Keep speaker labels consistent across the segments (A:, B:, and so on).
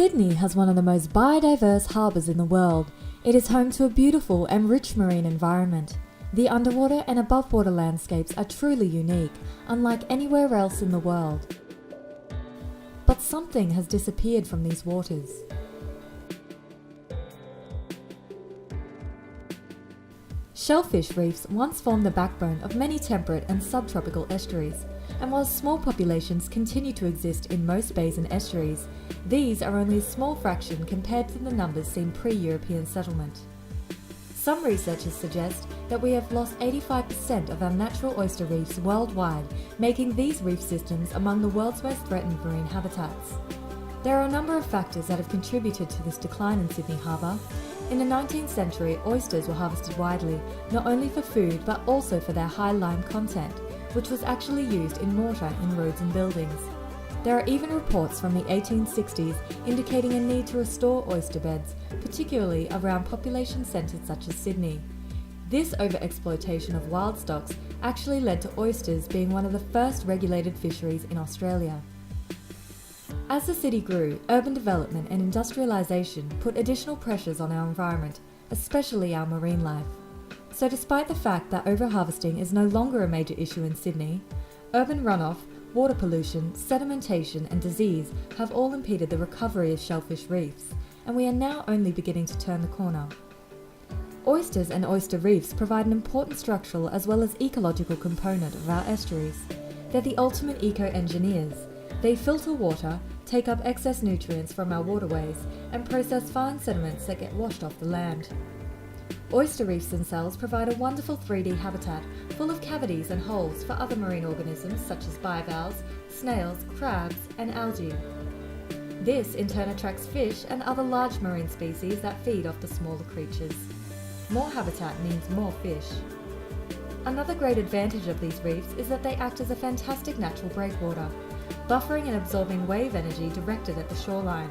A: Sydney has one of the most biodiverse harbours in the world. It is home to a beautiful and rich marine environment. The underwater and above water landscapes are truly unique, unlike anywhere else in the world. But something has disappeared from these waters. Shellfish reefs once formed the backbone of many temperate and subtropical estuaries, and while small populations continue to exist in most bays and estuaries, these are only a small fraction compared to the numbers seen pre-European settlement. Some researchers suggest that we have lost 85% of our natural oyster reefs worldwide, making these reef systems among the world's most threatened marine habitats. There are a number of factors that have contributed to this decline in Sydney Harbour. In the 19th century, oysters were harvested widely, not only for food but also for their high lime content, which was actually used in mortar in roads and buildings. There are even reports from the 1860s indicating a need to restore oyster beds, particularly around population centres such as Sydney. This overexploitation of wild stocks actually led to oysters being one of the first regulated fisheries in Australia. As the city grew, urban development and industrialisation put additional pressures on our environment, especially our marine life. So despite the fact that overharvesting is no longer a major issue in Sydney, urban runoff, water pollution, sedimentation and disease have all impeded the recovery of shellfish reefs, and we are now only beginning to turn the corner. Oysters and oyster reefs provide an important structural as well as ecological component of our estuaries. They're the ultimate eco-engineers. They filter water, take up excess nutrients from our waterways, and process fine sediments that get washed off the land. Oyster reefs themselves provide a wonderful 3D habitat full of cavities and holes for other marine organisms such as bivalves, snails, crabs, and algae. This in turn attracts fish and other large marine species that feed off the smaller creatures. More habitat means more fish. Another great advantage of these reefs is that they act as a fantastic natural breakwater, buffering and absorbing wave energy directed at the shoreline.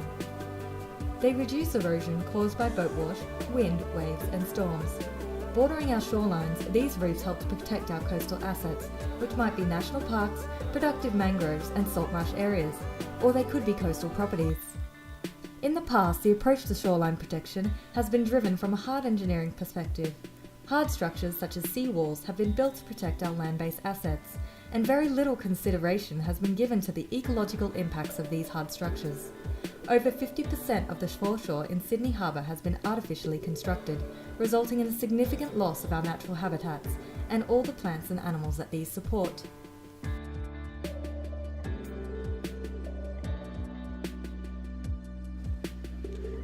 A: They reduce erosion caused by boat wash, wind, waves and storms. Bordering our shorelines, these reefs help to protect our coastal assets, which might be national parks, productive mangroves and salt marsh areas, or they could be coastal properties. In the past, the approach to shoreline protection has been driven from a hard engineering perspective. Hard structures such as seawalls have been built to protect our land-based assets, and very little consideration has been given to the ecological impacts of these hard structures. Over 50% of the foreshore in Sydney Harbour has been artificially constructed, resulting in a significant loss of our natural habitats and all the plants and animals that these support.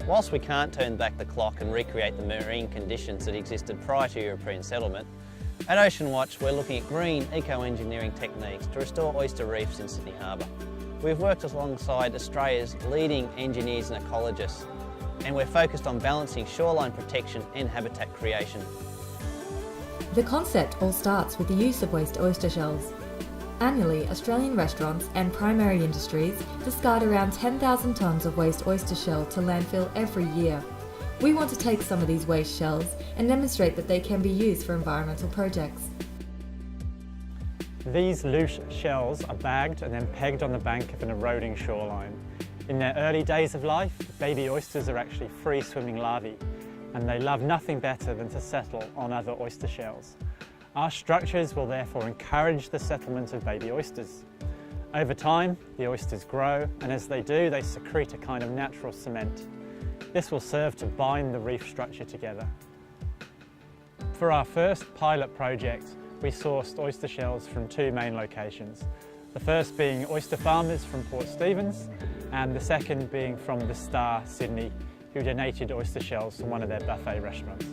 B: Whilst we can't turn back the clock and recreate the marine conditions that existed prior to European settlement, at OceanWatch we're looking at green eco-engineering techniques to restore oyster reefs in Sydney Harbour. We've worked alongside Australia's leading engineers and ecologists, and we're focused on balancing shoreline protection and habitat creation.
A: The concept all starts with the use of waste oyster shells. Annually, Australian restaurants and primary industries discard around 10,000 tonnes of waste oyster shell to landfill every year. We want to take some of these waste shells and demonstrate that they can be used for environmental projects.
C: These loose shells are bagged and then pegged on the bank of an eroding shoreline. In their early days of life, baby oysters are actually free-swimming larvae, and they love nothing better than to settle on other oyster shells. Our structures will therefore encourage the settlement of baby oysters. Over time, the oysters grow, and as they do, they secrete a kind of natural cement. This will serve to bind the reef structure together. For our first pilot project, we sourced oyster shells from two main locations. The first being oyster farmers from Port Stephens, and the second being from the Star, Sydney, who donated oyster shells to one of their buffet restaurants.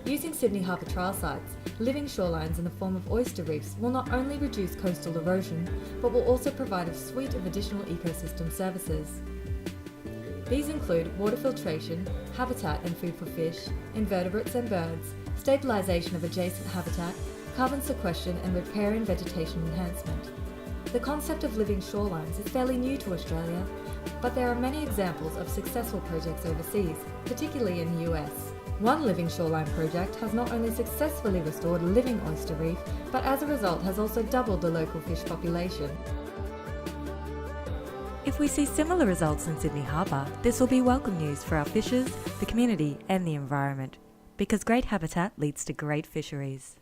A: Using Sydney Harbour trial sites, living shorelines in the form of oyster reefs will not only reduce coastal erosion, but will also provide a suite of additional ecosystem services. These include water filtration, habitat and food for fish, invertebrates and birds, stabilisation of adjacent habitat, carbon sequestration and riparian vegetation enhancement. The concept of living shorelines is fairly new to Australia, but there are many examples of successful projects overseas, particularly in the US. One living shoreline project has not only successfully restored a living oyster reef, but as a result has also doubled the local fish population. If we see similar results in Sydney Harbour, this will be welcome news for our fishers, the community and the environment, because great habitat leads to great fisheries.